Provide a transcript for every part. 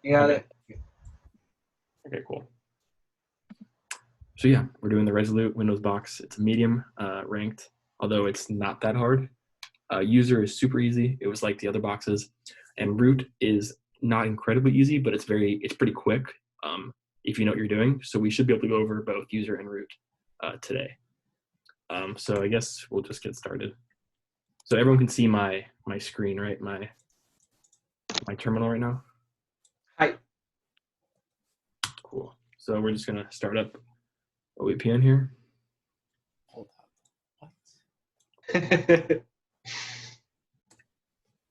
You got Okay. it. Okay, cool. So yeah, we're doing the Resolute Windows box. It's medium ranked, although it's not that hard. User is super easy. It was like the other boxes, and root is not incredibly easy, but it's pretty quick if you know what you're doing. So we should be able to go over both user and root today. So I guess we'll just get started. So everyone can see my screen, right? My terminal right now. Hi. Cool. So we're just gonna start up a VPN here. Hold up. What?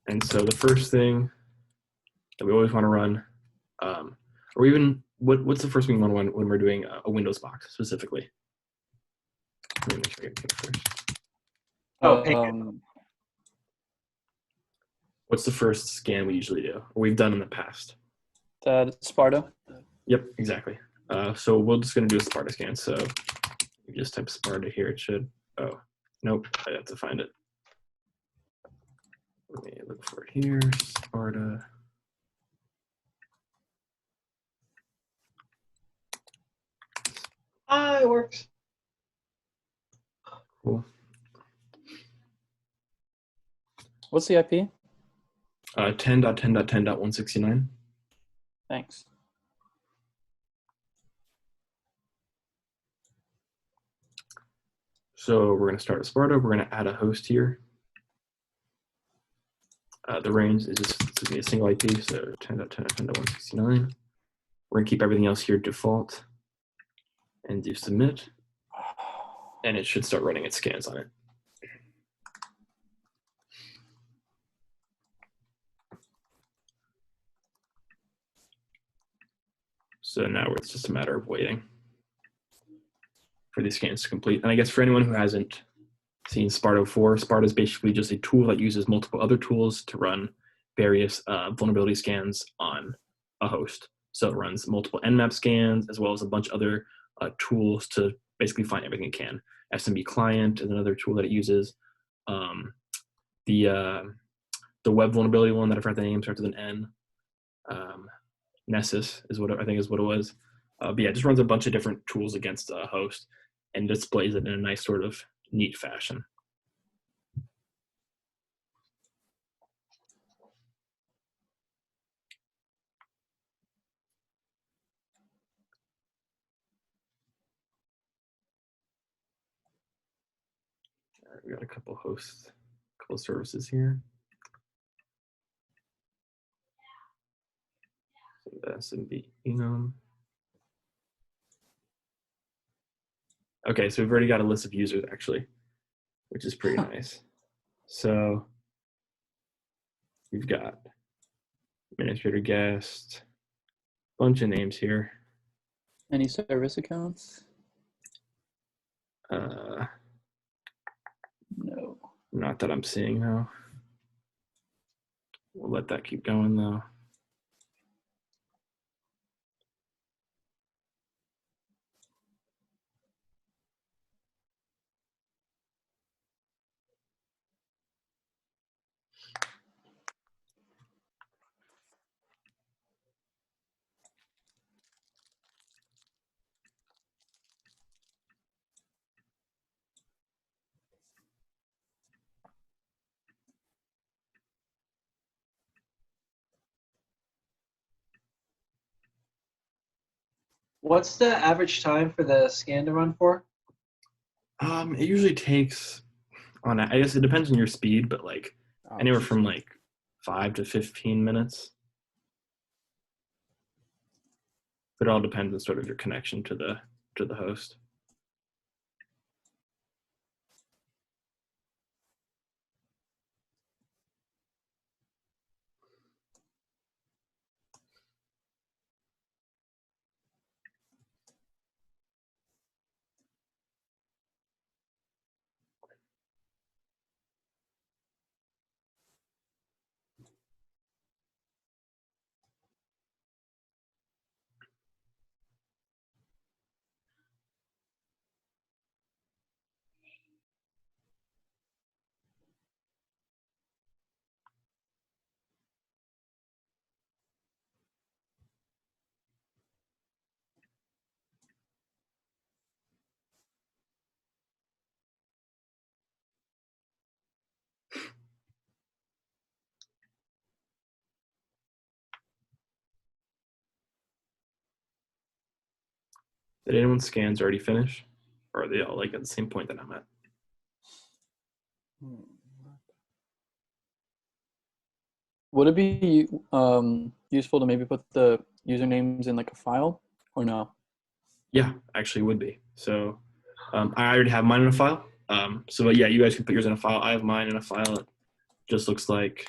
And so the first thing that we always want to run, or even what's the first thing we want to run when we're doing a Windows box specifically? Let me make sure I get first. Um, What's the first scan we usually do, or we've done in the past? that Sparta. Yep, exactly. So we're just going to do a Sparta scan. So you just type Sparta here. It should. Oh, nope. I have to find it. Let me look for it here. Sparta. Ah, it works. Cool. What's the IP? 10.10.10.169. Thanks. So we're going to start a Sparta. We're going to add a host here. The range is just going to be a single IP, so 10.10.10.169. We're going to keep everything else here default and do submit. And it should start running its scans on it. So now it's just a matter of waiting for these scans to complete. And I guess for anyone who hasn't seen Sparta before, Sparta is basically just a tool that uses multiple other tools to run various vulnerability scans on a host. So it runs multiple Nmap scans as well as a bunch of other tools to basically find everything it can. SMB client is another tool that it uses. The web vulnerability one that I forgot the name starts with an N. Nessus is what I think is what it was. But yeah, it just runs a bunch of different tools against a host and displays it in a nice sort of neat fashion. All right, we got a couple hosts, a couple services here. So the SMB enum. Okay, so we've already got a list of users actually, which is pretty nice. So we've got administrator guest, bunch of names here. Any service accounts? No. Not that I'm seeing now. We'll let that keep going though. What's the average time for the scan to run for? It usually takes I guess it depends on your speed, but like anywhere from like 5 to 15 minutes. It all depends on sort of your connection to the host. Did anyone's scans already finish? Or are they all like at the same point that I'm at? Would it be useful to maybe put the usernames in like a file or no? Yeah, actually would be. So I already have mine in a file. But yeah, you guys can put yours in a file. I have mine in a file. It just looks like,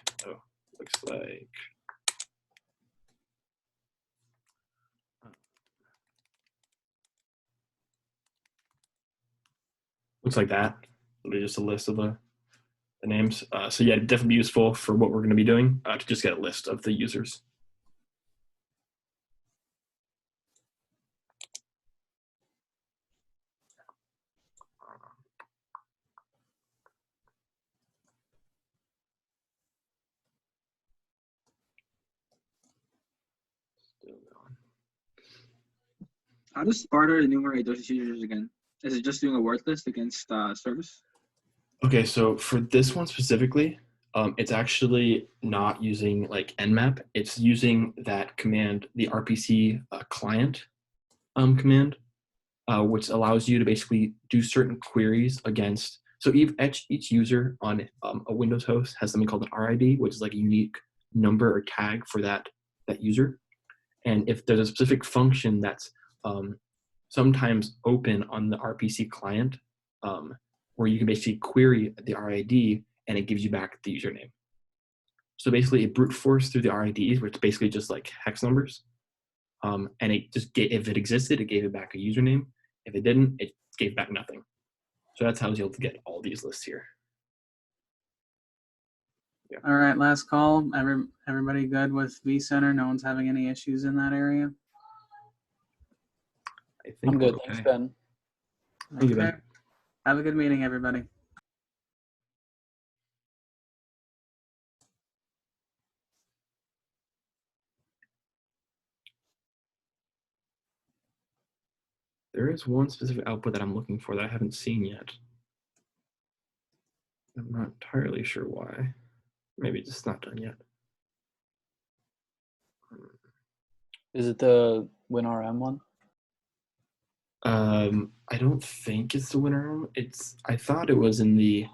looks like that. Literally just a list of the names. So yeah, it'd definitely be useful for what we're going to be doing to just get a list of the users. Still going. How does Sparta enumerate those users again? Is it just doing a word list against service? Okay, so for this one specifically, it's actually not using like nmap. It's using that command, the RPC client command, which allows you to basically do certain queries against. So each user on a Windows host has something called an RID, which is like a unique number or tag for that user. And if there's a specific function that's sometimes open on the RPC client, where you can basically query the RID and it gives you back the username. So basically it brute force through the RIDs, which is basically just like hex numbers. And it just if it existed, it gave it back a username. If it didn't, it gave back nothing. So that's how I was able to get all these lists here. Yeah. All right, last call. Everybody good with vCenter? No one's having any issues in that area? I think I'm good. we're Thanks, okay. Ben. Thank you, Ben. Okay. Have a good meeting, everybody. There is one specific output that I'm looking for that I haven't seen yet. I'm not entirely sure why. Maybe it's just not done yet. Is it the WinRM one? I don't think it's the winner. I thought it was in the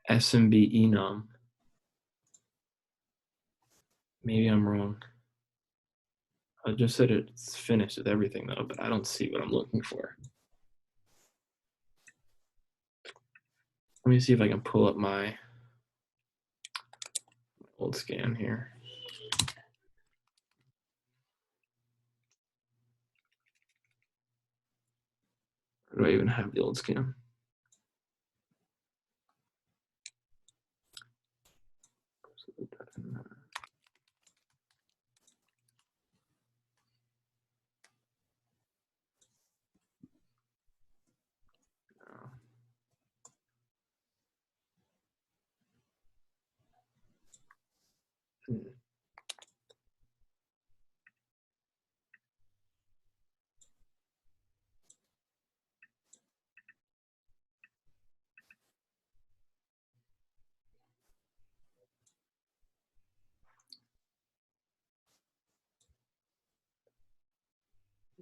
SMB enum. Maybe I'm wrong. I just said it's finished with everything though, but I don't see what I'm looking for. Let me see if I can pull up my old scan here. Or do I even have the old scan?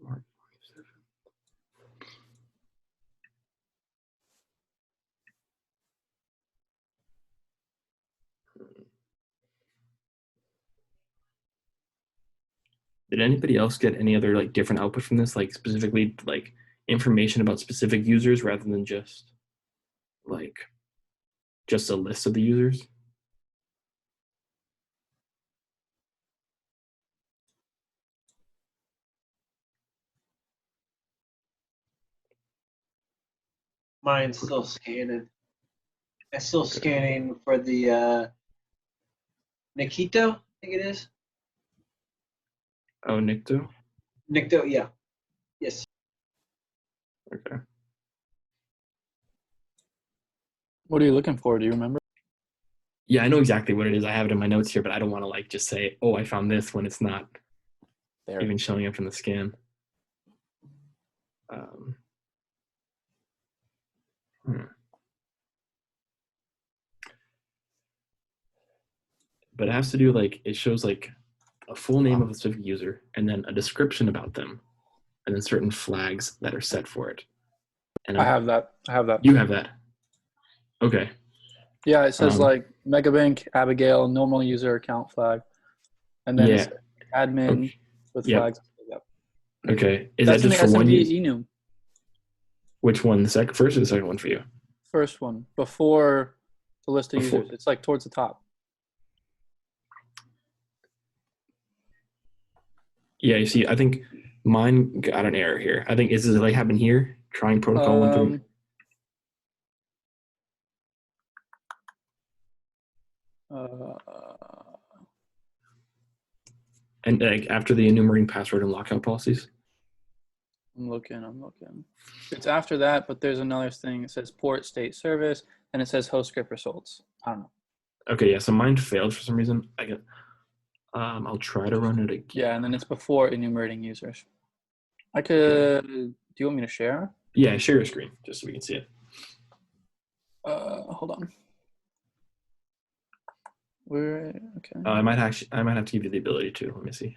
March 27th. Did anybody else get any other like different output from this, like specifically like information about specific users rather than just like just a list of the users? Mine's still scanning. I'm still scanning for the Nikito, I think it is. Oh, Nikto? Nikto, yeah. Yes. Okay. What are you looking for? Do you remember? Yeah, I know exactly what it is. I have it in my notes here, but I don't want to like just say, oh, I found this when it's not There. even showing up in the scan. But it has to do like, it shows like a full name of a specific user and then a description about them. and then certain flags that are set for it. And I have that. You have that. Okay. Yeah, it says Um, like Megabank, Abigail, normal user account flag, and then it's admin Okay. with Yep. flags. Yep. Okay. Is That's that in just the for one SMB user? enum. Which one? The first or the second one for you? First one before the list of Before- users. It's like towards the top. Yeah, you see, I think mine got an error here. I think is it like happen here? Trying protocol 1.3. And like after the enumerating password and lockout policies. I'm looking. It's after that, but there's another thing. It says port state service, and it says host script results. I don't know. Okay, yeah. So mine failed for some reason. I'll try to run it again. Yeah, and then it's before enumerating users. I could. Do you want me to share? Yeah, share your screen just so we can see it. Hold on. Where? Okay. I might have to give you the ability to. Let me see.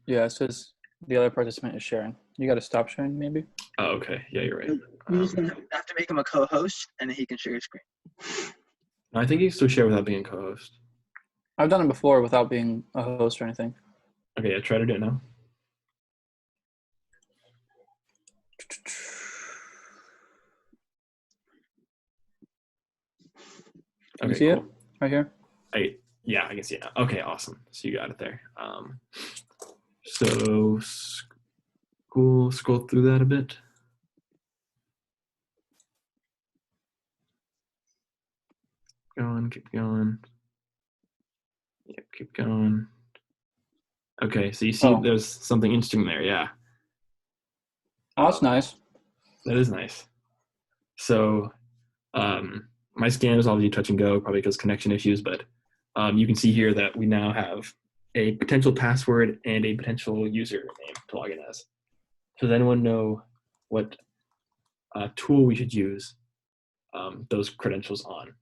Yeah, it says the other participant is sharing. You got to stop sharing, maybe. Oh, okay. Yeah, you're right. You just have to make him a co-host, and then he can share his screen. I think you can still share without being a co-host. I've done it before without being a host or anything. Okay, yeah, try to do it now. You see it right here? Yeah, I can see it now. Okay, awesome. So you got it there. So cool. Scroll through that a bit. Keep going. Yep, keep going. Okay, so you see there's something interesting there, yeah. Oh, that's nice. That is nice. So my scan is obviously touch and go, probably because connection issues, but you can see here that we now have a potential password and a potential username to log in as. So does anyone know what tool we should use those credentials on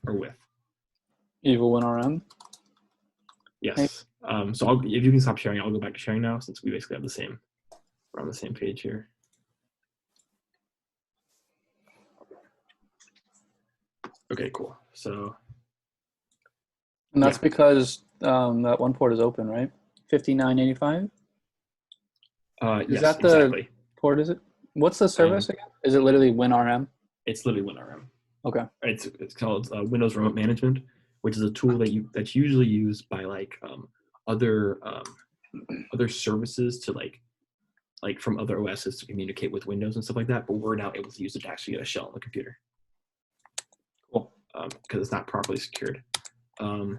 or with? Evil WinRM. Yes. So if you can stop sharing, I'll go back to sharing now since we basically have we're on the same page here. Okay, cool. So. And that's because that one port is open, right? 5985? Yes, that the exactly. port, is it? What's the service again? Is it literally WinRM? It's literally WinRM. Okay. It's called Windows Remote Management, which is a tool that's usually used by like other services to like from other OSs to communicate with Windows and stuff like that. But we're now able to use it to actually get a shell on the computer. Cool. Because it's not properly secured. But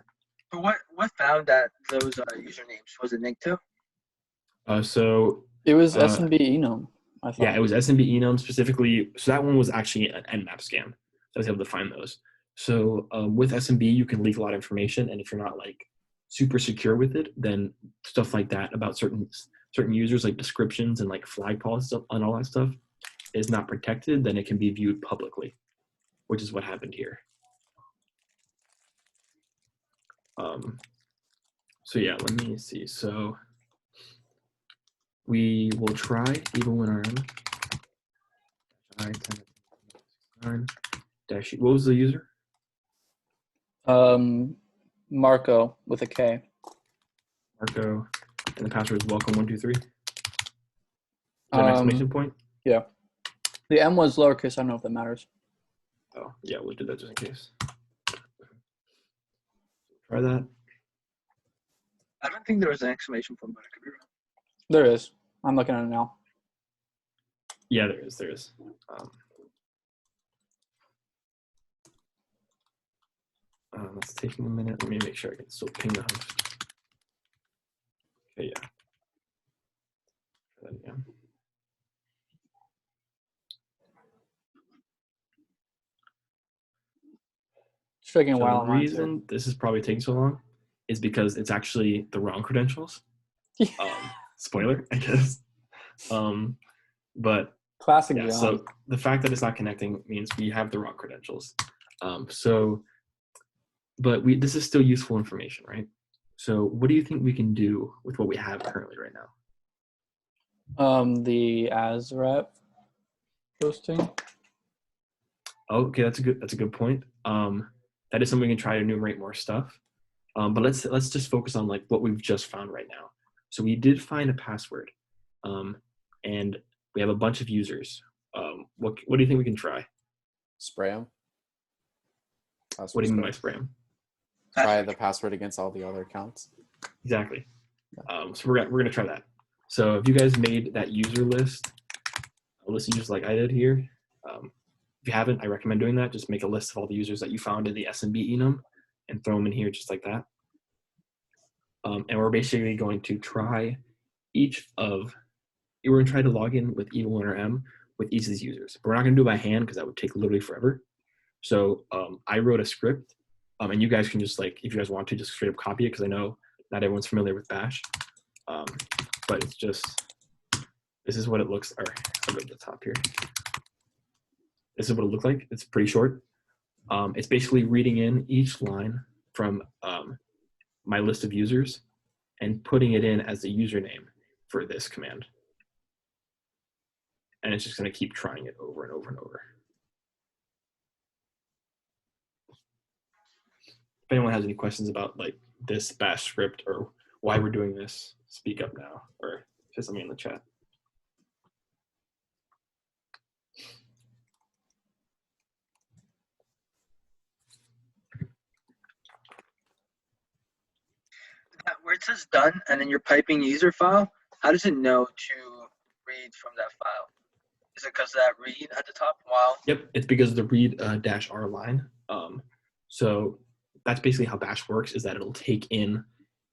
what found that those usernames? Was it Nicto? So it was SMB enum. I thought. Yeah, it was SMB enum specifically. So that one was actually an Nmap scan. So I was able to find those. So with SMB, you can leak a lot of information, and if you're not like super secure with it, then stuff like that about certain users, like descriptions and like flag policies and all that stuff, is not protected. Then it can be viewed publicly, which is what happened here. So yeah, let me see. So we will try even when our dash. What was the user? Marco with a K. Marco, and the password is welcome123. Is that an exclamation point? Yeah. The M was lowercase. I don't know if that matters. Oh, yeah, we'll do that just in case. Try that. I don't think there was an exclamation point, but I could be wrong. There is. I'm looking at it now. Yeah, there is. There is. That's taking a minute. Let me make sure I can still ping the host. Okay, yeah. Try that again. It's taking a So while. the reason this is probably taking so long is because it's actually the wrong credentials. Spoiler, I guess. But classic yeah, John. so the fact that it's not connecting means we have the wrong credentials. But this is still useful information, right? So what do you think we can do with what we have currently right now? The ASREP posting. Okay, that's a good point. That is something we can try to enumerate more stuff. But let's just focus on like what we've just found right now. So we did find a password, and we have a bunch of users. What do you think we can try? Spray them. What do you mean by spray 'em? Try the password against all the other accounts. Exactly. So we're gonna try that. So if you guys made that user list, a list of users like I did here, if you haven't, I recommend doing that. Just make a list of all the users that you found in the SMB enum and throw them in here just like that. And we're basically going to try we're going to try to log in with Evil Winner M with each of these users. But we're not going to do it by hand because that would take literally forever. So I wrote a script, and you guys can just like, if you guys want to, just straight up copy it because I know not everyone's familiar with Bash. But it's just, this is what it looks, or I'll go to the top here. This is what it looked like. It's pretty short. It's basically reading in each line from my list of users and putting it in as the username for this command. And it's just going to keep trying it over and over and over. If anyone has any questions about like this bash script or why we're doing this, speak up now or say something in the chat. Where it says done and then you're piping user file, how does it know to read from that file? Is it because of that read at the top? Wow. Yep, it's because of the read -r line. So that's basically how bash works, is that it'll take in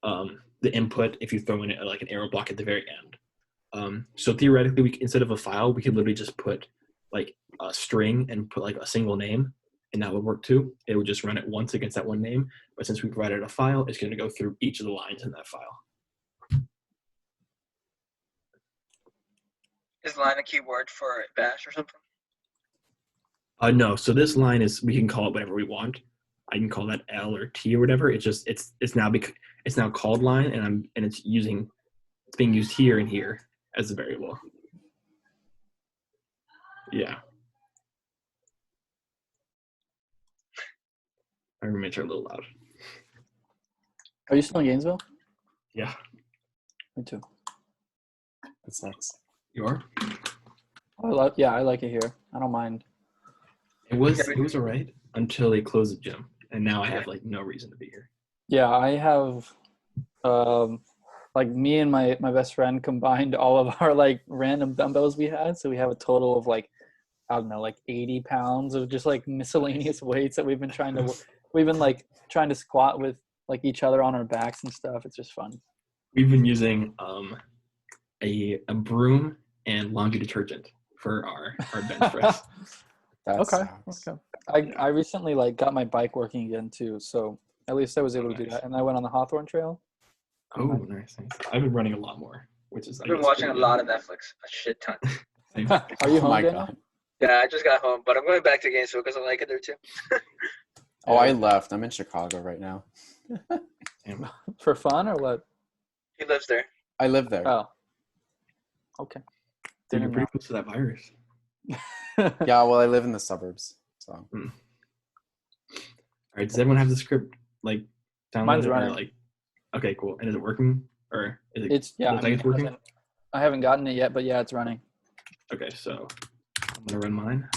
the input if you throw in like an arrow block at the very end. So theoretically, instead of a file, we could literally just put like a string and put like a single name, and that would work too. It would just run it once against that one name. But since we provided a file, it's going to go through each of the lines in that file. Is line a keyword for bash or something? No, so this line is, we can call it whatever we want. I can call that L or T or whatever. It's just it's now called line, and it's being used here and here as a variable. Yeah. My roommates are a little loud. Are you still in Gainesville? Yeah. Me too. That's nice. You are? I like it here. I don't mind. It was all right until they closed the gym, and now I have like no reason to be here. Yeah, I have like me and my best friend combined all of our like random dumbbells we had, so we have a total of like, I don't know, like 80 pounds of just like miscellaneous weights that we've been trying to squat with like each other on our backs and stuff. It's just fun. We've been using a broom and laundry detergent for our bench press. Okay. I recently like got my bike working again too, so at least I was able to do that. And I went on the Hawthorne Trail. Oh, nice. I've been running a lot more, which is. I've been watching a lot of Netflix, a shit ton. Are you home, Daniel? God. Yeah, I just got home, but I'm going back to Gainesville because I like it there too. Oh, I left. I'm in Chicago right now. For fun or what? He lives there. I live there. Oh. Okay. Dude, you're pretty close to that virus. Yeah, well, I live in the suburbs. So. All right. Does everyone have the script like downloaded? Mine's running. Like, okay, cool. And is it working? Or is it? It's yeah. Looks like it's working. I haven't gotten it yet, but yeah, it's running. Okay, so I'm gonna run mine.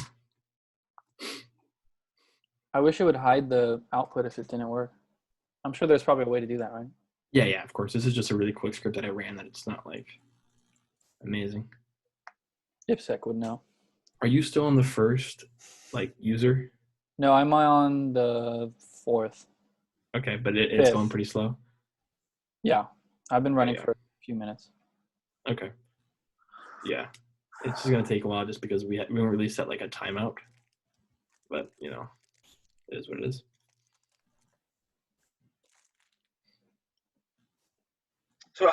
I wish it would hide the output if it didn't work. I'm sure there's probably a way to do that, right? Yeah, of course. This is just a really quick script that I ran. That it's not like amazing. IPSec would know. Are you still on the first like user? No, I'm on the 4th. Okay, but it's going pretty slow. Yeah, I've been running Yeah. for a few minutes. Okay. Yeah, it's just gonna take a while just because we haven't really set like a timeout. But you know, it is what it is. So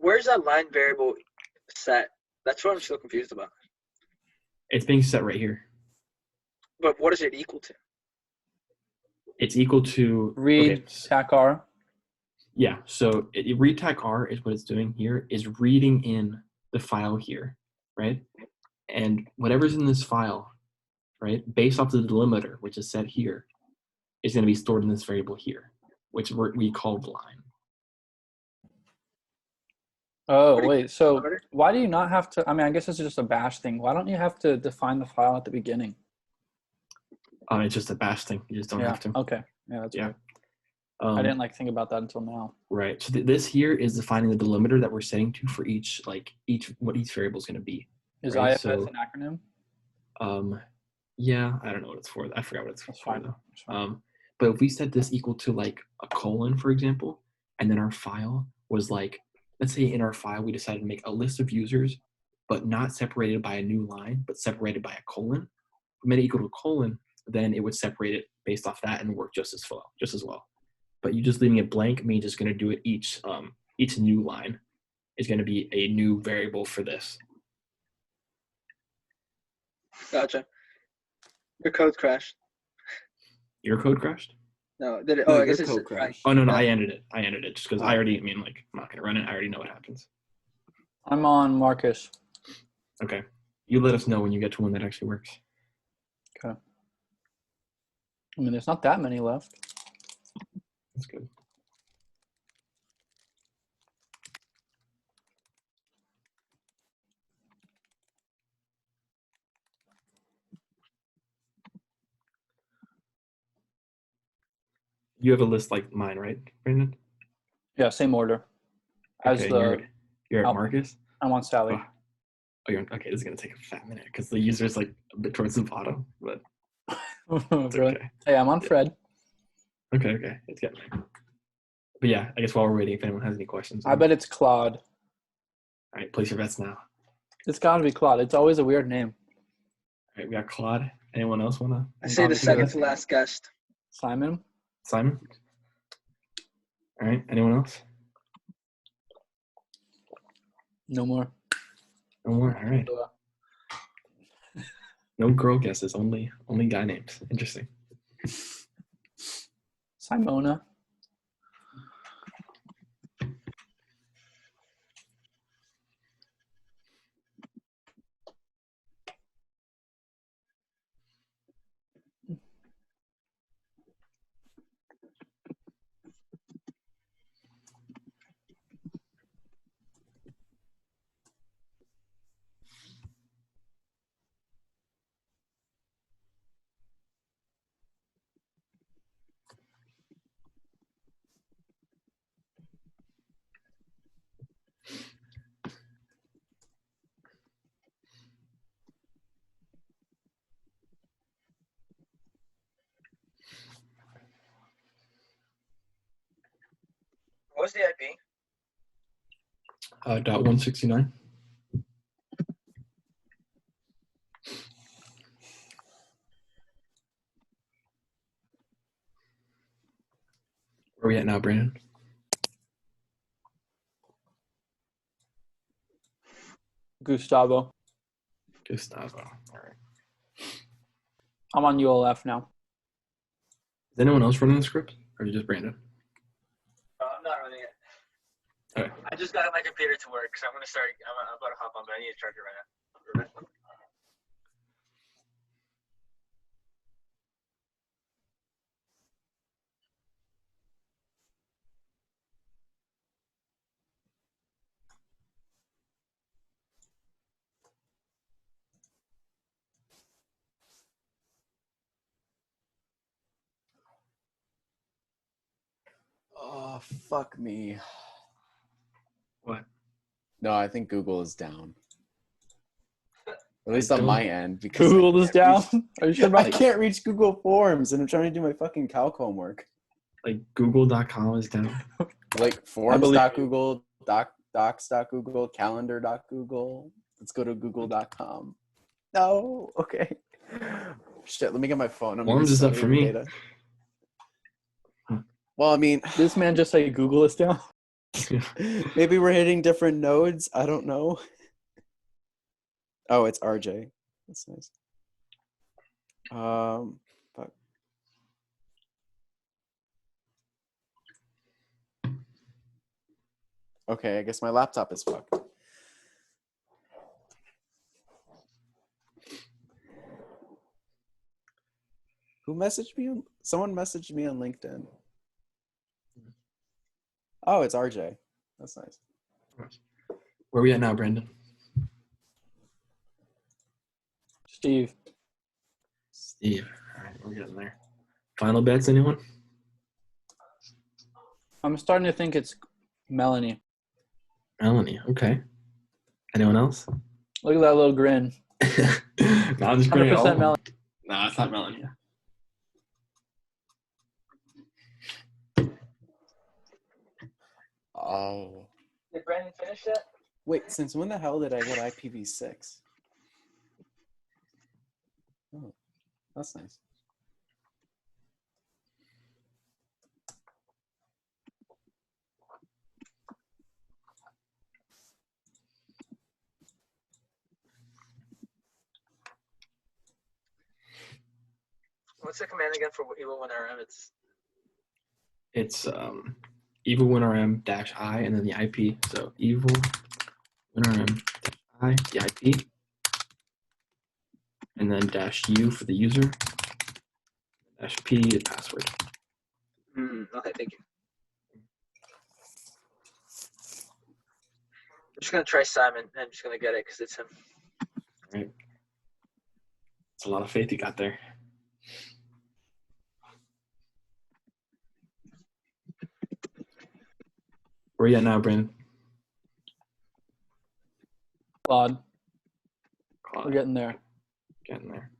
where's that line variable set? That's what I'm still confused about. It's being set right here. But what is it equal to? It's equal to Read okay, TAC-R. Yeah, so read TAC-R is what it's doing here, is reading in the file here, right? And whatever's in this file, right, based off the delimiter, which is set here, is going to be stored in this variable here, which we called line. Oh, What do you- wait. So why do you not have to? I mean, I guess it's just a bash thing. Why don't you have to define the file at the beginning? It's just a bash thing. You just don't have to. Okay. Yeah, that's Yeah. right. I didn't think about that until now. Right. So this here is defining the delimiter that we're setting to for each what each variable is going to be. Is right? IFS an acronym? Yeah, I don't know what it's for. I forgot what it's That's for fine. though. That's fine. But if we set this equal to like a colon, for example, and then our file was like, let's say in our file we decided to make a list of users, but not separated by a new line, but separated by a colon. If we made it equal to a colon, then it would separate it based off that and work just as well. But you just leaving it blank means it's going to do it each new line is going to be a new variable for this. Gotcha. Your code crashed. Your code crashed? No, did it? No, Oh, I your guess it's code crashed. Oh no, Yeah. I ended it just because I already I'm not going to run it. I already know what happens. I'm on Marcus. Okay, you let us know when you get to one that actually works. Okay. I mean, there's not that many left. That's good. You have a list like mine, right, Brandon? Yeah, same order. As Okay, the you're at oh, Marcus? I'm on Sally. Oh, okay, this is going to take a fat minute because the user's like a bit towards the bottom, but it's Really? okay. Hey, I'm on Fred. Okay, it's getting there. But yeah, I guess while we're waiting, if anyone has any questions. I bet it's Claude. All right, place your bets now. It's got to be Claude. It's always a weird name. All right, we got Claude. Anyone else want to? I say the second to last guest. Simon? Simon? All right, anyone else? No more. No more? All right. No girl guesses, only guy names. Interesting. Simona. What was the IP? .169. Where are we at now, Brandon? Gustavo. Gustavo. All right. I'm on ULF now. Is anyone else running the script, or just Brandon? I'm not running it. Okay. I just got my computer to work, so I'm about to hop on, but I need to charge it right now. Oh, fuck me. What? No, I think Google is down. At least on my end. Because Google I is can't down? reach- Are you sure I about can't reach Google Forms, and I'm trying to do my fucking calc homework. Like Google.com is down. Like forms.google, docs.google, calendar.google. Let's go to google.com. No. Okay. Shit, let me get my phone. I'm Forms is up for me. data. Well, I mean, this man just say Google is down? maybe we're hitting different nodes. I don't know. Oh, it's RJ. That's nice. Fuck. Okay, I guess my laptop is fucked. Who messaged me? Someone messaged me on LinkedIn. Oh, it's RJ. That's nice. Where are we at now, Brandon? Steve. Steve. All right, we're getting there. Final bets, anyone? I'm starting to think it's Melanie. Melanie, okay. Anyone else? Look at that little grin. No, I'm just grinning at all 100% of them. Melanie. No, it's not Melanie. Oh. Did Brandon finish that? Wait, since when the hell did I get IPv6? Oh, that's nice. What's the command again for Evil Win RM? It's evil winrm -I and then the IP. So evil winrm -I, the IP, and then -U for the user, -P the password. Okay, thank you. I'm just gonna try Simon. I'm just gonna get it because it's him. All right. It's a lot of faith you got there. Where are you at now, Brandon? Claude. Claude. We're getting there. Getting there.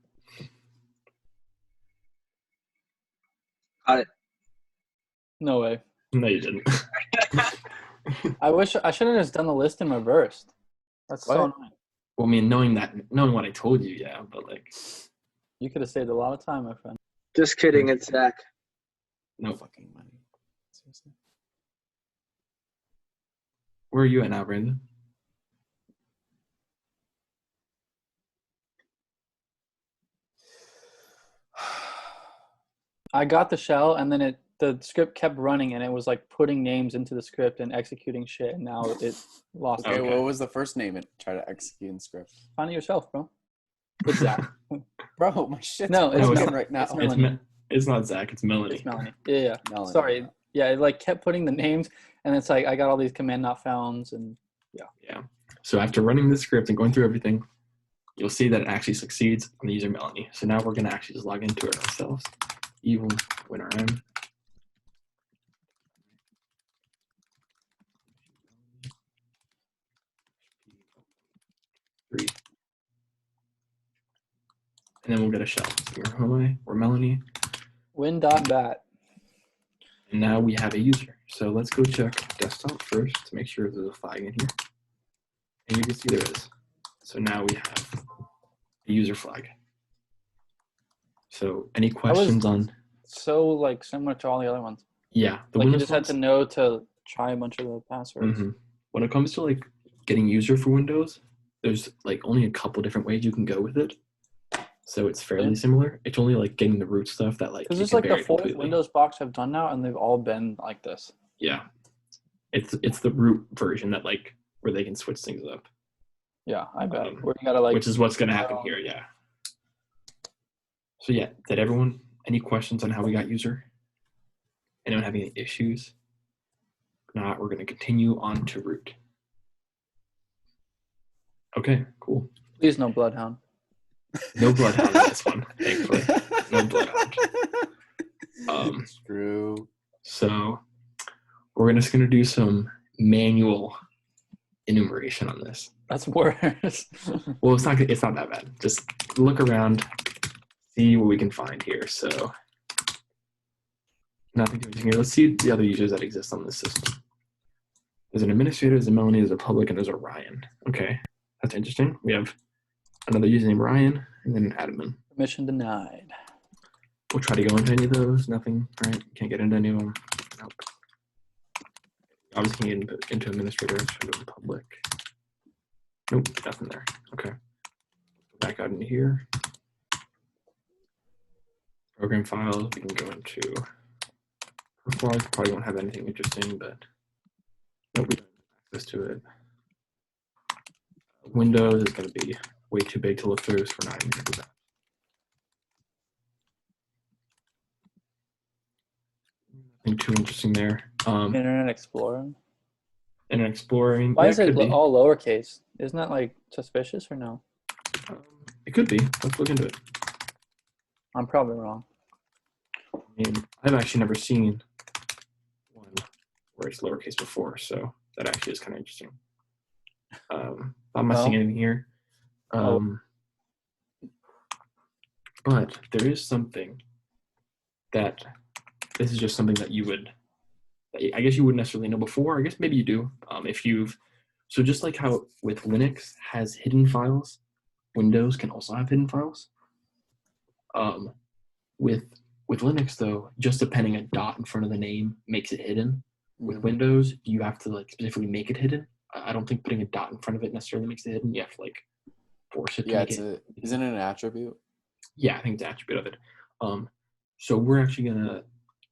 Got it. No way. No, you didn't. I wish I should have just done the list in reverse. That's so What? annoying. Well, I mean, knowing what I told you, yeah, but like, You could have saved a lot of time, my friend. Just kidding. It's Zach. no. Fucking money. Seriously. Where are you at now, Brandon? I got the shell, and then the script kept running, and it was like putting names into the script and executing shit, and now it lost. Okay, it. Okay. what was the first name it tried to execute in script? Find it yourself, bro. It's Zach. Bro, my shit's No, it's broken Mel- right now. it's Melanie. It's not Zach. It's Melanie. It's Melanie. Yeah. Melanie. Sorry. Yeah, it like kept putting the names, and it's like I got all these command not founds, and Yeah. So after running the script and going through everything, you'll see that it actually succeeds on the user Melanie. So now we're going to actually just log into it ourselves. Evil winrm. Three. And then we'll get a shell. So we're Melanie. win.bat. And now we have a user. So let's go check desktop first to make sure there's a flag in here. And you can see there is. So now we have a user flag. So any questions on? So like similar to all the other ones. Yeah. The Like you Windows just had ones? to know to try a bunch of the passwords. Mhm. When it comes to like getting user for Windows, there's like only a couple different ways you can go with it. So it's fairly Really? similar. It's only like getting the root stuff that like Because you it's can like the vary fourth completely. Windows box I've done now, and they've all been like this. Yeah. It's the root version that like where they can switch things up. Yeah, I bet. Um, Where you gotta like. which is what's gonna happen here, yeah. So yeah, did everyone any questions on how we got user? Anyone having any issues? If not, we're gonna continue on to root. Okay, cool. Please no bloodhound. No bloodhound in this one, thankfully. No bloodhound. It's true. So we're just gonna do some manual enumeration on this. That's worse. Well, it's not that bad. Just look around, see what we can find here. So nothing too interesting here. Let's see the other users that exist on this system. There's an administrator, there's a Melanie, there's a public, and there's a Ryan. Okay, that's interesting. We have another user named Ryan, and then an admin. Permission denied. We'll try to go into any of those. Nothing, right? Can't get into any of them. Nope. Obviously, can't get into administrator. Let's try to go to public. Nope, nothing there. Okay. Back out into here. Program files, we can go into perform. Probably won't have anything interesting, but nope, we don't have access to it. Windows is going to be way too big to look through, so we're not even going to do that. Nothing too interesting there. Internet Explorer. Internet Explorer. Why yeah, is it it could be. all lowercase? Isn't that like suspicious or no? It could be. Let's look into it. I'm probably wrong. I mean, I've actually never seen one where it's lowercase before, so that actually is kind of interesting. I'm not seeing anything here. But there is something that this is just something that you would, I guess you wouldn't necessarily know before. I guess maybe you do. So just like how with Linux has hidden files, Windows can also have hidden files. With Linux though, just appending a dot in front of the name makes it hidden. With Windows, you have to like specifically make it hidden. I don't think putting a dot in front of it necessarily makes it hidden. You have to like force it to make it. Isn't it an attribute? Yeah, I think it's an attribute of it. So we're actually gonna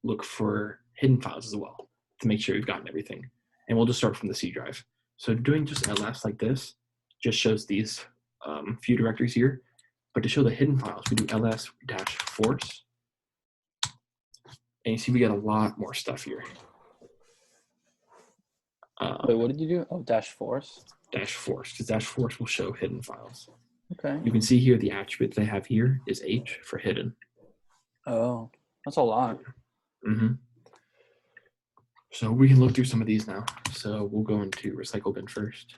look for hidden files as well to make sure we've gotten everything. And we'll just start from the C drive. So doing just ls like this just shows these few directories here. But to show the hidden files, we do ls-force. And you see we got a lot more stuff here. Wait, what did you do? Oh, -force. -force, because -force will show hidden files. Okay. You can see here the attribute they have here is H for hidden. Oh, that's a lot. Mm-hmm. So we can look through some of these now. So we'll go into recycle bin first.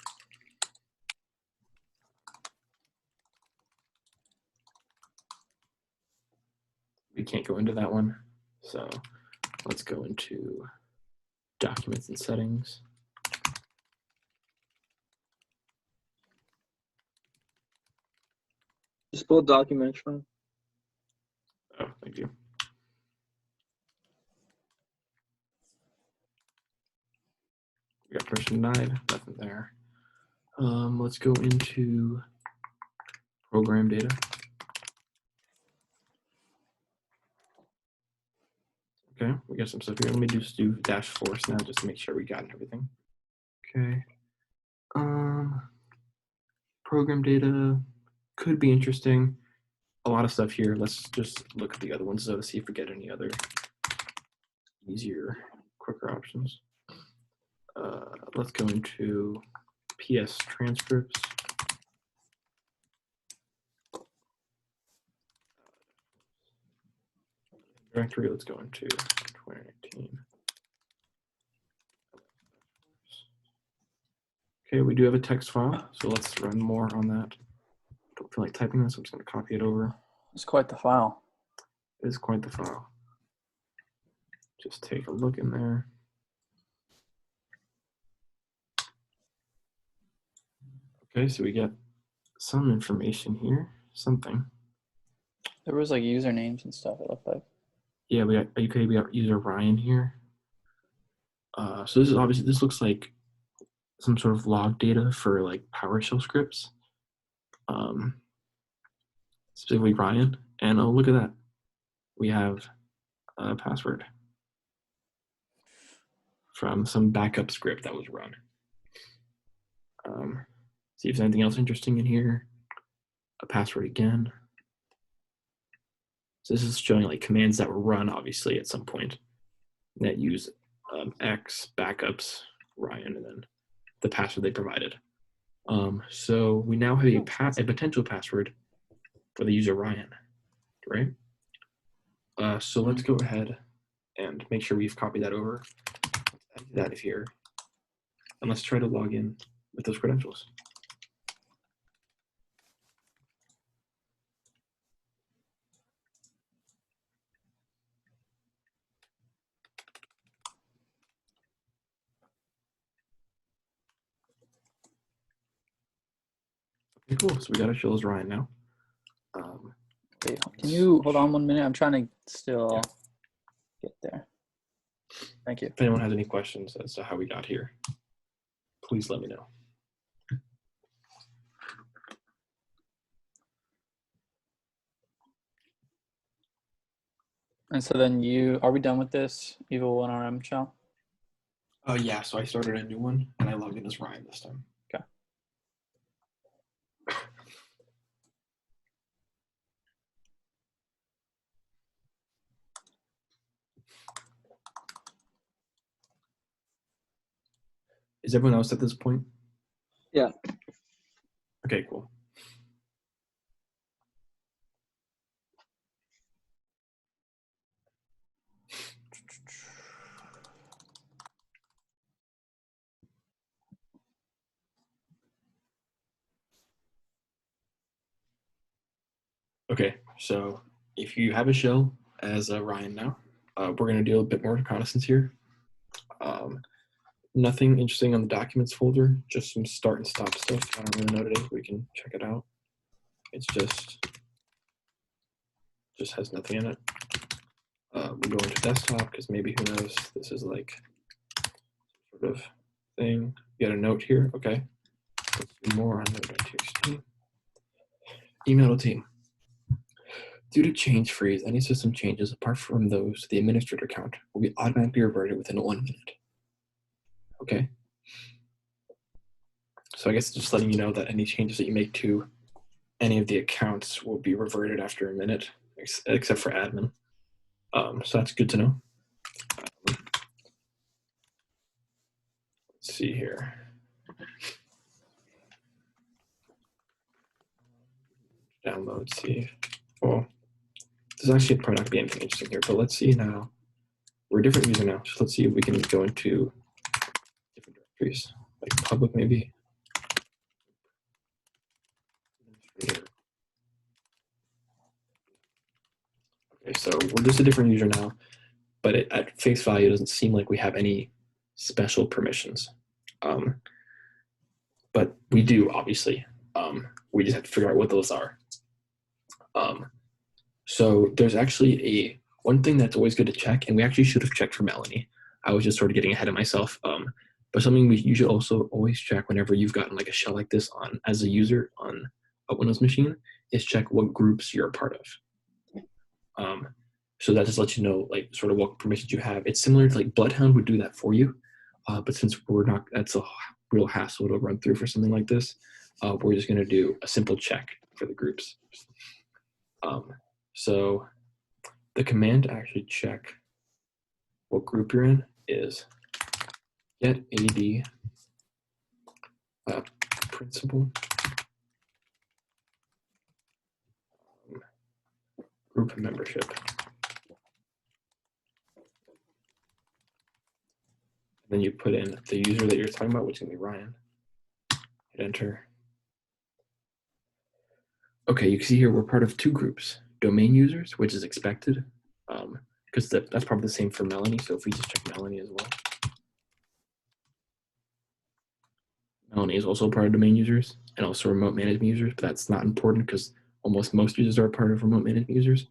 We can't go into that one. So let's go into documents and settings. Just pull documents from. Oh, thank you. We got permission denied, nothing there. Let's go into program data. Okay, we got some stuff here. Let me just do -force now just to make sure we got everything. Okay. Program data could be interesting. A lot of stuff here. Let's just look at the other ones though to see if we get any other easier, quicker options. Let's go into PS transcripts. Directory, let's go into 2019. Okay, we do have a text file, so let's run more on that. Don't feel like typing this, I'm just going to copy it over. It's quite the file. It is quite the file. Just take a look in there. Okay, so we get some information here, something. There was like usernames and stuff, it looked like. Yeah, we got user Ryan here. So this is obviously, this looks like some sort of log data for like PowerShell scripts. Specifically Ryan, and oh, look at that. We have a password from some backup script that was run. See if there's anything else interesting in here. A password again. So this is showing like commands that were run, obviously, at some point that use X, backups, Ryan, and then the password they provided. So we now have a potential password for the user Ryan, right? So let's go ahead and make sure we've copied that over. Let's edit that here, and let's try to log in with those credentials. Okay, cool. So we got to show those Ryan now. Wait, can you hold on 1 minute? I'm trying to still get there. Thank you. If anyone has any questions as to how we got here, please let me know. And so then are we done with this Evil 1RM shell? Yeah, so I started a new one and I logged in as Ryan this time. Okay. Is everyone else at this point? Yeah. Okay, cool. Okay, so if you have a shell as Ryan now, we're going to do a bit more reconnaissance here. Nothing interesting on the documents folder, just some start and stop stuff. I don't really know what it is. We can check it out. It's just has nothing in it. We'll go into desktop because maybe who knows, this is like sort of thing. You got a note here, okay. Let's do more on note.txt. Email to team. Due to change freeze, any system changes apart from those to the administrator account will be automatically reverted within 1 minute. Okay. So I guess just letting you know that any changes that you make to any of the accounts will be reverted after a minute, except for admin. So that's good to know. Let's see here. Download, see. Well, there's actually probably not going to be anything interesting here, but let's see now. We're a different user now, so let's see if we can go into different directories, like public maybe. Okay, so we're just a different user now, but at face value, it doesn't seem like we have any special permissions. But we do, obviously. We just have to figure out what those are. So there's actually one thing that's always good to check, and we actually should have checked for Melanie. I was just sort of getting ahead of myself. But something you should also always check whenever you've gotten like a shell like this on as a user on a Windows machine is check what groups you're a part of. So that just lets you know like sort of what permissions you have. It's similar to like Bloodhound would do that for you, but since we're not, that's a real hassle to run through for something like this. We're just going to do a simple check for the groups. So the command to actually check what group you're in is get ad principal group membership. And then you put in the user that you're talking about, which is going to be Ryan. Hit enter. Okay, you can see here we're part of 2 groups. Domain users, which is expected, because that's probably the same for Melanie. So if we just check Melanie as well. Melanie is also part of domain users and also remote management users, but that's not important because almost most users are a part of remote management users.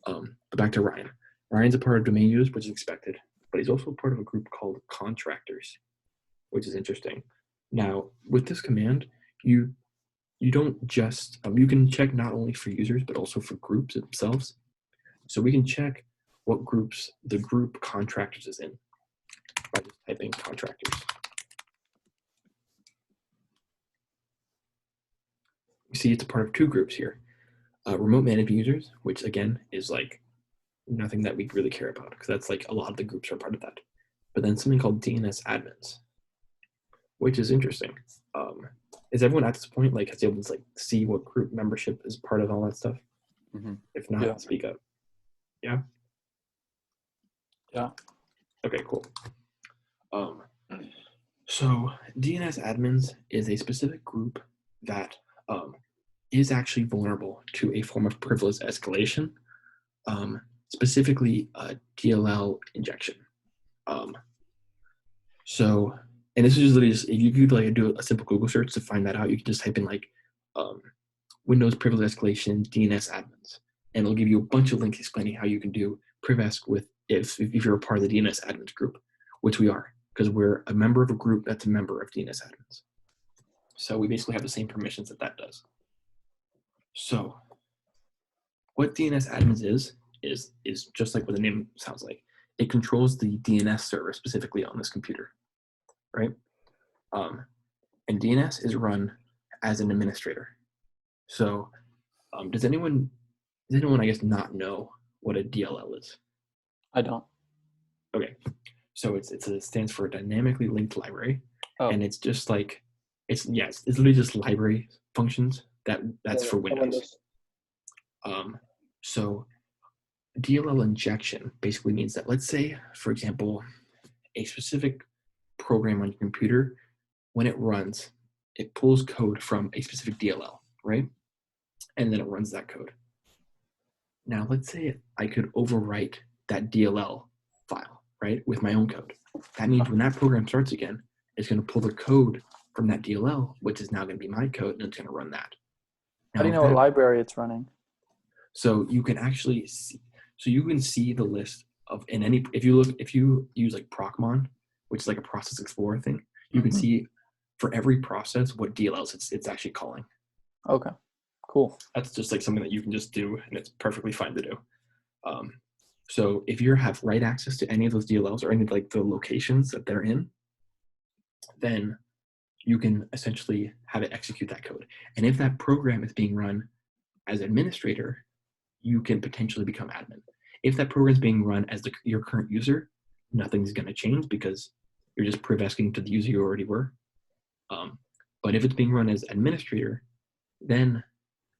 But back to Ryan. Ryan's a part of domain users, which is expected, but he's also part of a group called contractors, which is interesting. Now, with this command, you don't just, you can check not only for users, but also for groups themselves. So we can check what groups the group contractors is in by just typing contractors. You see it's a part of 2 groups here. Remote management users, which again is like nothing that we really care about because that's like a lot of the groups are part of that. But then something called DNS admins, which is interesting. Is everyone at this point like has able to like see what group membership is part of all that stuff? Mm-hmm. If not, Yeah. Speak up. Yeah. Yeah. Okay, cool. So DNS admins is a specific group that is actually vulnerable to a form of privilege escalation, specifically DLL injection. So, and this is just literally just, if you could like do a simple Google search to find that out, you can just type in like Windows privilege escalation DNS admins, and it'll give you a bunch of links explaining how you can do privesc with if you're a part of the DNS admins group, which we are, because we're a member of a group that's a member of DNS admins. So we basically have the same permissions that does. So what DNS admins is just like what the name sounds like. It controls the DNS server specifically on this computer, right? And DNS is run as an administrator. So does anyone I guess not know what a DLL is? I don't. Okay, so it stands for Dynamically Linked Library, Oh. and it's just like it's literally just library functions that's for Windows. So DLL injection basically means that, let's say, for example, a specific program on your computer, when it runs, it pulls code from a specific DLL, right? And then it runs that code. Now, let's say I could overwrite that DLL file, right, with my own code. That means when that program starts again, it's going to pull the code from that DLL, which is now going to be my code, and it's going to run that. Now, How do you know what library it's running? So you can actually see, the list of if you use like Procmon, which is like a process explorer thing, you can see for every process what DLLs it's actually calling. Okay, cool. That's just like something that you can just do, and it's perfectly fine to do. So if you have write access to any of those DLLs or any of like the locations that they're in, then you can essentially have it execute that code. And if that program is being run as administrator, you can potentially become admin. If that program is being run as your current user, nothing's going to change because you're just privesting to the user you already were. But if it's being run as administrator, then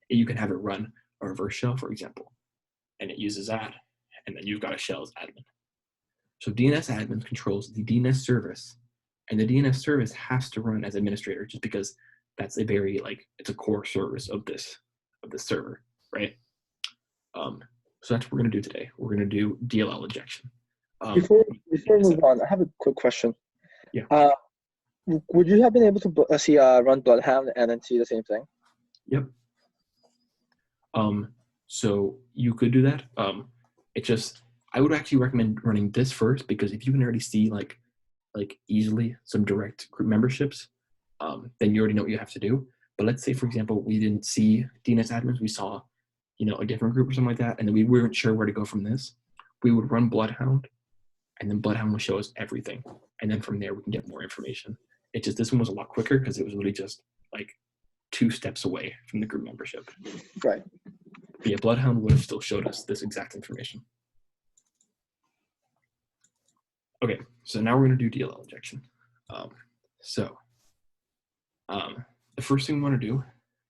you can have it run a reverse shell, for example, and it uses that, and then you've got a shell as admin. So DNS admin controls the DNS service, and the DNS service has to run as administrator just because that's it's a core service of this server, right? So that's what we're going to do today. We're going to do DLL injection. Before we move on, I have a quick question. Yeah. Would you have been able to run Bloodhound and then see the same thing? Yep. So you could do that. I would actually recommend running this first, because if you can already see like easily some direct group memberships, then you already know what you have to do. But let's say, for example, we didn't see DNS admins, we saw, a different group or something like that, and then we weren't sure where to go from this. We would run Bloodhound, and then Bloodhound will show us everything, and then from there we can get more information. It's just this one was a lot quicker because it was really just like 2 steps away from the group membership. Right. But yeah, Bloodhound would have still showed us this exact information. Okay, so now we're going to do DLL injection. The first thing we want to do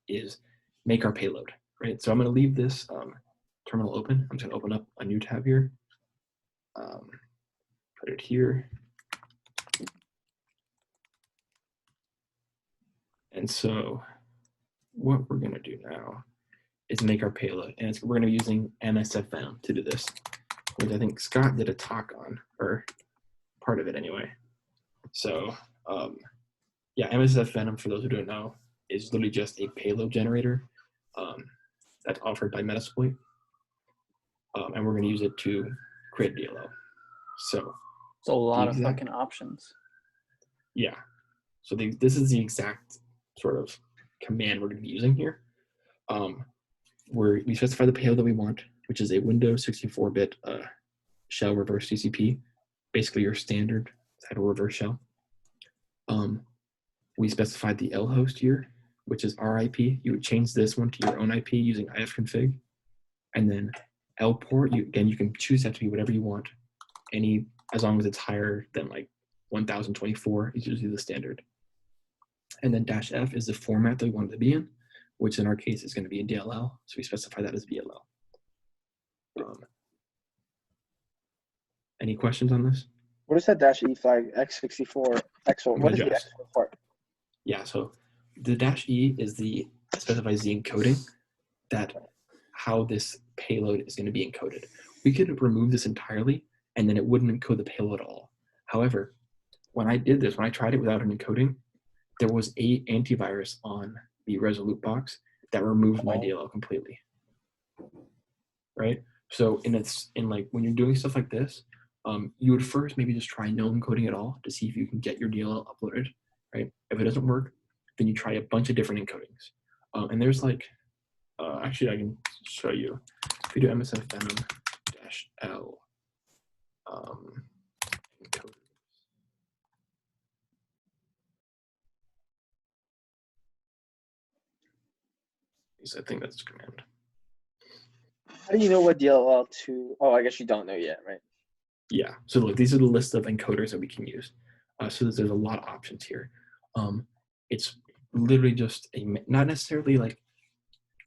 is make our payload, right? So I'm going to leave this terminal open. I'm just going to open up a new tab here. Put it here. And so what we're going to do now is make our payload. And we're going to be using MSF Venom to do this, which I think Scott did a talk on, or part of it anyway. So MSF Venom, for those who don't know, is literally just a payload generator that's offered by Metasploit. And we're going to use it to create a DLL. So it's a lot of fucking options. Yeah. So this is the exact sort of command we're going to be using here. We specify the payload that we want, which is a Windows 64-bit shell reverse TCP, basically your standard type of reverse shell. We specified the L host here, which is our IP. You would change this one to your own IP using ifconfig. And then L port, you can choose that to be whatever you want, as long as it's higher than like 1024 is usually the standard. And then -F is the format that we want it to be in, which in our case is going to be in DLL. So we specify that as VLL. Any questions on this? What is that -E flag x64 XOR? What is the XOR part? Yeah, so the -E specifies the encoding, that how this payload is going to be encoded. We could remove this entirely, and then it wouldn't encode the payload at all. However, when I tried it without an encoding, there was a antivirus on the Resolute box that removed my DLL completely. Right? So when you're doing stuff like this, you would first maybe just try no encoding at all to see if you can get your DLL uploaded. Right? If it doesn't work, then you try a bunch of different encodings. And there's actually I can show you. If you do MSF Venom -L encoders. I think that's the command. How do you know what DLL to? Oh, I guess you don't know yet, right? Yeah. So look, these are the list of encoders that we can use. So there's a lot of options here. It's literally just not necessarily like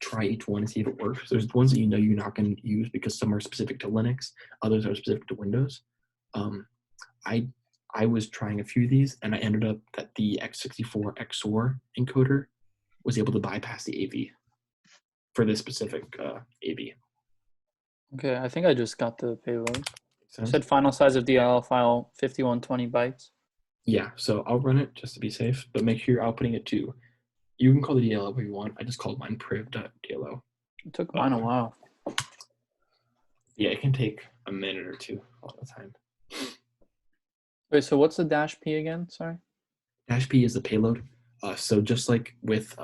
try each one and see if it works. There's ones that you know you're not going to use because some are specific to Linux, others are specific to Windows. I was trying a few of these, and I ended up that the x64 XOR encoder was able to bypass the AV for this specific AV. Okay, I think I just got the payload. You Sense? said final size of DLL file 5120 bytes. Yeah, so I'll run it just to be safe, but make sure you're outputting it to. You can call the DLL what you want. I just called mine priv.dll. It took mine a while. Yeah, it can take a minute or two all the time. Wait, so what's the -p again? Sorry. -p is the payload. So just like with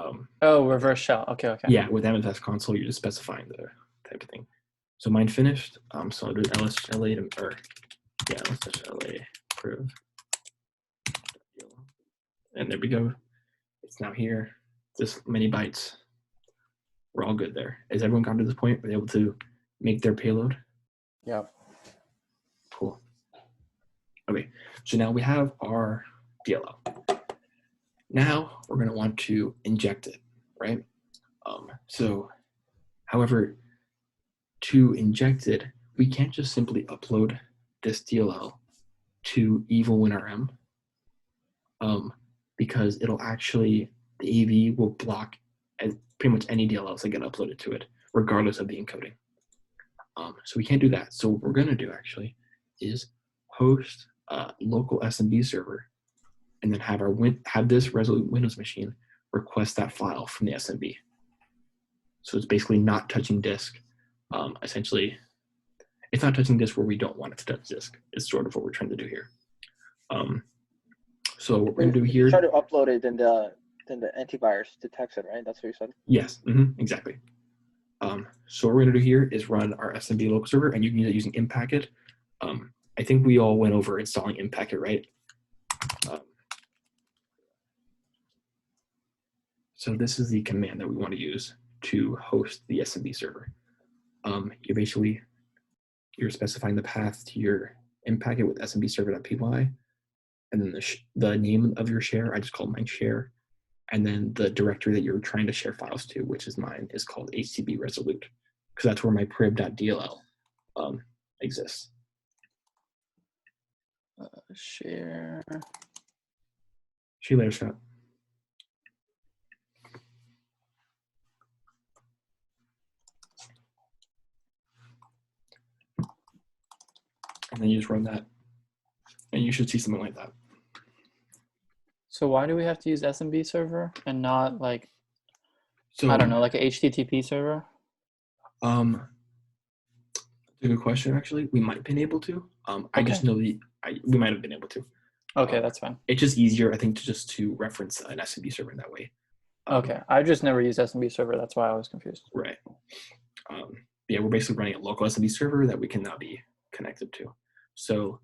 Oh, reverse shell. Okay, okay. yeah, with MFS console, you're just specifying the type of thing. So mine finished. So I'll do lsla to, or yeah, lsla priv. And there we go. It's now here. This many bytes. We're all good there. Has everyone gotten to this point? Were they able to make their payload? Yep. Cool. Okay, so now we have our DLL. Now we're going to want to inject it, right? However, to inject it, we can't just simply upload this DLL to EvilWinRM because it'll actually, the AV will block pretty much any DLLs that get uploaded to it, regardless of the encoding. So we can't do that. So what we're going to do actually is host a local SMB server and then have this Resolute Windows machine request that file from the SMB. So it's basically not touching disk. Essentially, it's not touching disk where we don't want it to touch disk. It's sort of what we're trying to do here. So what we're going to do here. Try to upload it, then the antivirus detects it, right? That's what you said. Yes, exactly. So what we're going to do here is run our SMB local server, and you can use it using Impacket. I think we all went over installing Impacket, right? So this is the command that we want to use to host the SMB server. You're specifying the path to your Impacket with smb-server.py, and then the name of your share, I just called mine share, and then the directory that you're trying to share files to, which is mine, is called HTB Resolute, because that's where my priv.dll exists. Share. See you later, Scott. And then you just run that, and you should see something like that. So why do we have to use SMB server and not like, So I don't know, like a HTTP server? That's a good question. Actually, we might have been able to. I just know we might have been able to. Okay, that's fine. It's just easier, I think, to reference an SMB server in that way. Okay, I've just never used SMB server. That's why I was confused. Right. Yeah, we're basically running a local SMB server that we can now be connected to. So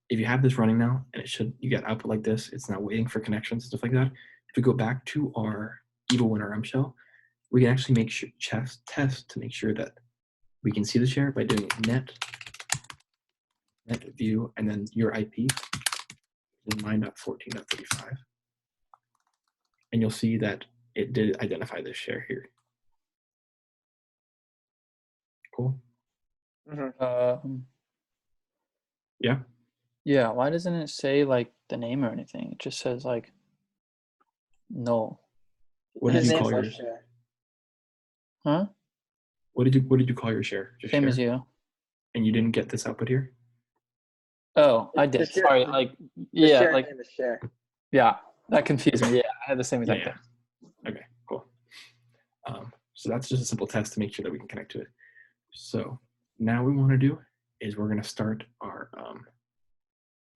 if you have this running now, and you get output like this, it's now waiting for connections and stuff like that. If we go back to our EvilWinRM shell, we can actually make sure test to make sure that we can see the share by doing net view and then your IP is 9.14.35, and you'll see that it did identify this share here. Cool. Yeah. Yeah. Why doesn't it say like the name or anything? It just says like null. What did you call your yours? share? Huh? What did you call your share? Just Same share? as you. And you didn't get this output here? Oh, I did. share- Sorry. Like, The yeah, share like, name is share. yeah, that confused me. Yeah, I had the same exact Yeah. thing. Okay, cool. So that's just a simple test to make sure that we can connect to it. So now what we want to do is we're going to start our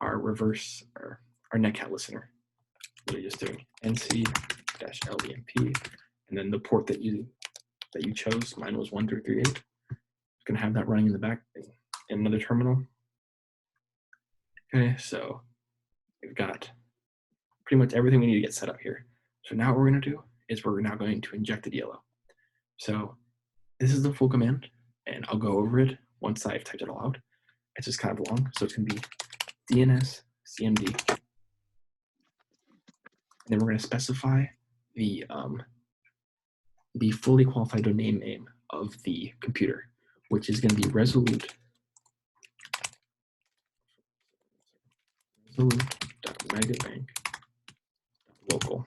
reverse our netcat listener. We're just doing nc-lvmp, and then the port that you chose. Mine was 1338. Going to have that running in the back in another terminal. Okay, so we've got pretty much everything we need to get set up here. So now what we're going to do is we're now going to inject the DLL. So this is the full command, and I'll go over it once I've typed it all out. It's just kind of long, so it's going to be DNS cmd, and then we're going to specify the fully qualified domain name of the computer, which is going to be resolute.megabank.local,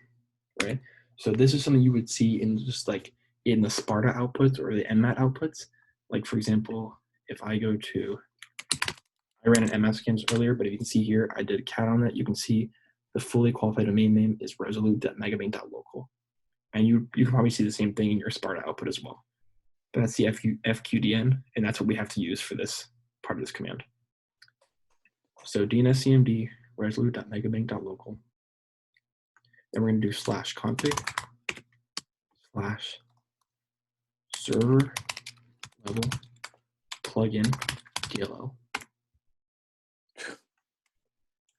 right? So this is something you would see in just like in the Sparta outputs or the MMAT outputs. Like for example, if I go to, I ran an MS scan earlier, but if you can see here, I did a cat on that. You can see the fully qualified domain name is resolute.megabank.local. And you can probably see the same thing in your Sparta output as well. But that's the FQDN, and that's what we have to use for this part of this command. So DNSCMD resolute.megabank.local. Then we're going to do /config /server level plugin DLL.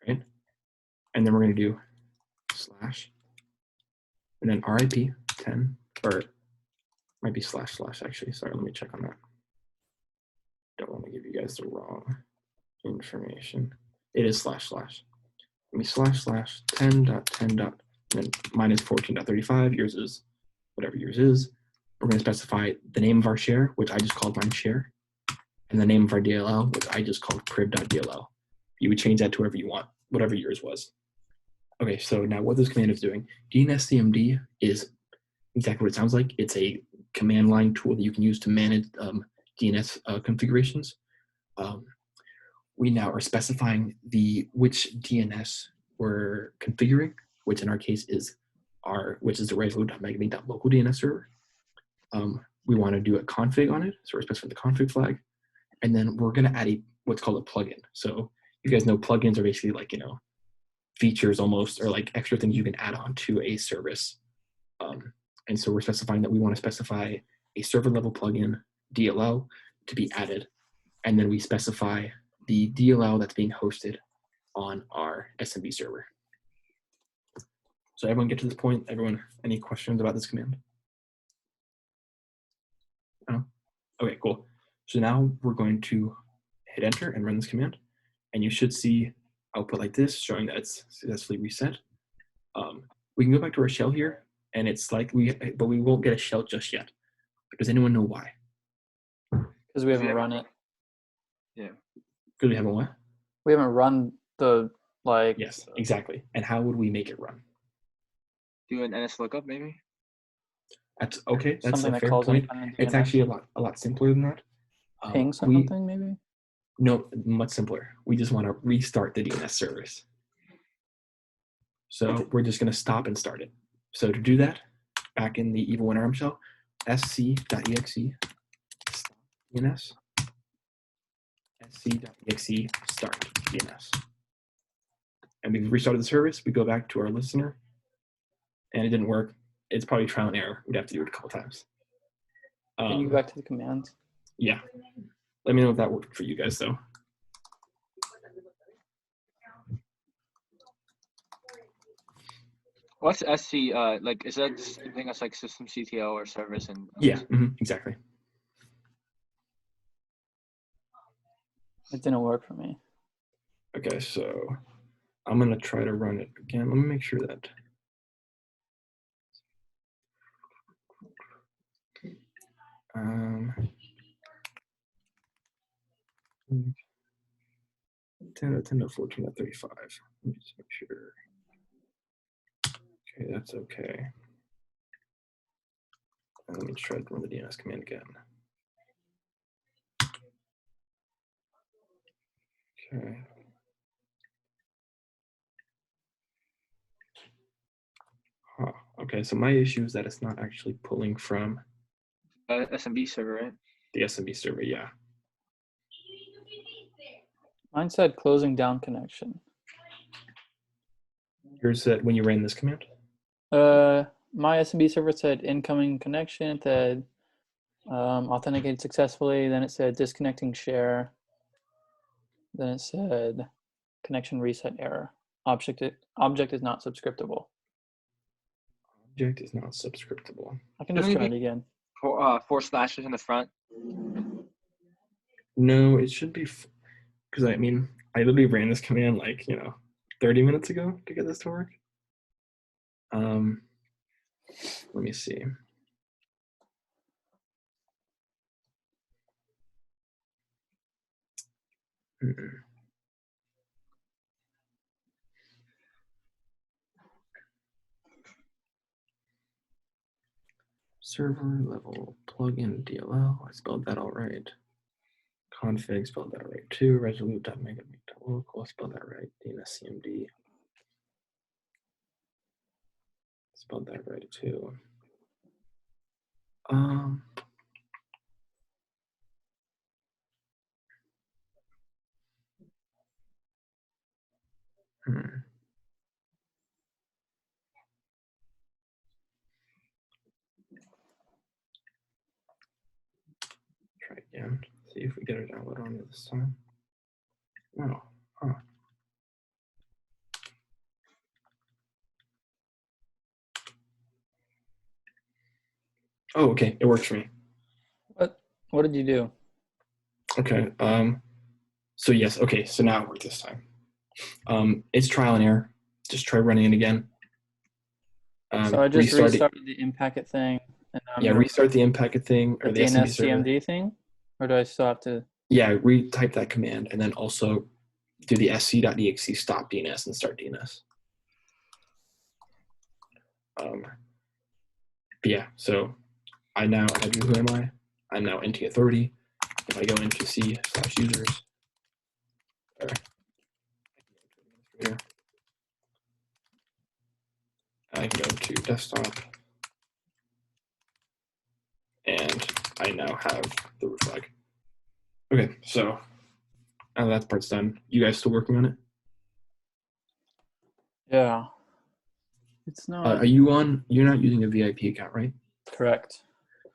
Right? And then we're going to do / and then RIP 10, or might be / actually. Sorry, let me check on that. Don't want to give you guys the wrong information. It is // Let me //10.10. And then mine is 14.35. Yours is whatever yours is. We're going to specify the name of our share, which I just called mine share, and the name of our DLL, which I just called crib.dll. You would change that to whatever you want, whatever yours was. Okay, so now what this command is doing, DNSCMD is exactly what it sounds like. It's a command line tool that you can use to manage DNS configurations. We now are specifying which DNS we're configuring, which in our case is which is the resolute.megabank.local DNS server. We want to do a config on it, so we're specifying the config flag, and then we're going to add what's called a plugin. So you guys know plugins are basically like, you know, features almost, or like extra things you can add on to a service. And so we're specifying that we want to specify a server level plugin DLL to be added, and then we specify the DLL that's being hosted on our SMB server. So everyone get to this point? Everyone, any questions about this command? No? Okay, cool. So now we're going to hit enter and run this command, and you should see output like this showing that it's successfully reset. We can go back to our shell here, and it's like but we won't get a shell just yet. Does anyone know why? Because we haven't run it. Yeah. Because we haven't what? We haven't run the like. Yes, exactly. And how would we make it run? Do an NS lookup maybe? That's okay. That's Something a that fair calls point. any kind of It's DNS. actually a lot simpler than that. Ping something maybe. No, much simpler. We just want to restart the DNS service. So we're just going to stop and start it. So to do that, back in the evil WinRM shell, sc.exe stop DNS, sc.exe start DNS. And we've restarted the service. We go back to our listener, and it didn't work. It's probably trial and error. We'd have to do it a couple times. Can you go back to the commands? Yeah. Let me know if that worked for you guys, though. What's SC like? Is that the same thing as like system CTL or service and? Yeah, exactly. It didn't work for me. Okay, so I'm gonna try to run it again. Let me make sure that. Um, 10.14.35. Let me just make sure. Okay, that's okay. And let me try to run the DNS command again. Okay. Huh. Okay, so my issue is that it's not actually pulling from SMB server, right? the SMB server, yeah. Mine said closing down connection. Yours said when you ran this command? My SMB server said incoming connection. It said authenticated successfully. Then it said disconnecting share. Then it said connection reset error. Object is not subscriptable. Object is not subscriptable. I can just try it again. Four slashes in the front. No, it should be, because I mean, I literally ran this command like, you know, 30 minutes ago to get this to work. Let me see. Server level plugin DLL. I spelled that all right. Config, spelled that right too. Resolute.megabit.local, I spelled that right. DNSCMD, spelled that right too. Try again. See if we get a download on it this time. No. Huh. Oh, okay. It works for me. What did you do? Okay. So yes. Okay. So now it worked this time. It's trial and error. Just try running it again. So I just restarted the in-packet thing. And yeah, restart the in-packet thing or the SMB server. DNSCMD thing? Or do I still have to? Yeah, retype that command and then also do the sc.exe stop DNS and start DNS. But yeah, so I now have who am I? I'm now NT authority. If I go into C/users, I can go to desktop, and I now have the root flag. Okay, so now that part's done. You guys still working on it? Yeah. It's not. Are you on? You're not using a VIP account, right? Correct.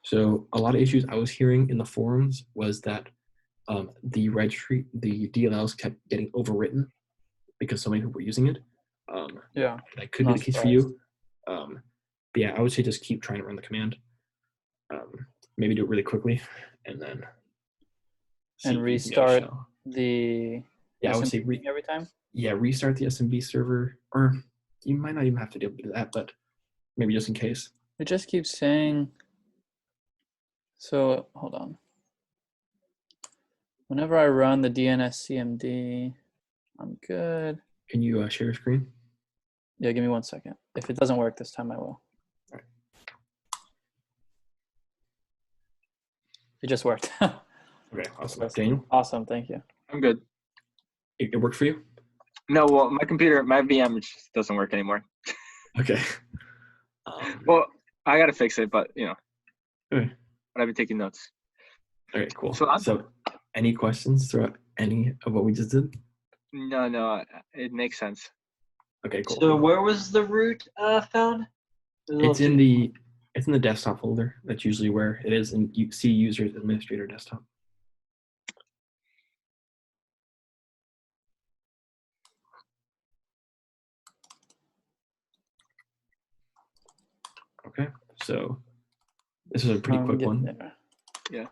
So a lot of issues I was hearing in the forums was that the registry, the DLLs kept getting overwritten because so many people were using it. Yeah. That could be the case for you. But yeah, I would say just keep trying to run the command. Maybe do it really quickly and then restart the I would say every time. Yeah, restart the SMB server, or you might not even have to do that, but maybe just in case. It just keeps saying. So hold on. Whenever I run the DNSCMD, I'm good. Can you share your screen? Yeah, give me 1 second. If it doesn't work this time, I will. All right. It just worked. Okay, awesome. Daniel? Awesome, thank you. I'm good. It worked for you? No, well, my computer, my VM just doesn't work anymore. Okay. Well, I gotta fix it, but you know. Okay. But I've been taking notes. Okay, cool. So any questions throughout any of what we just did? No, it makes sense. Okay, cool. So where was the root found? It's in the desktop folder. That's usually where it is in C users administrator desktop. Okay, so this is a pretty quick one. There. Yeah.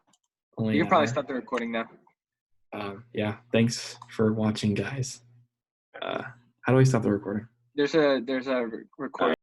Only You can probably stop the recording now. Yeah, thanks for watching, guys. How do I stop the recording? There's a recording.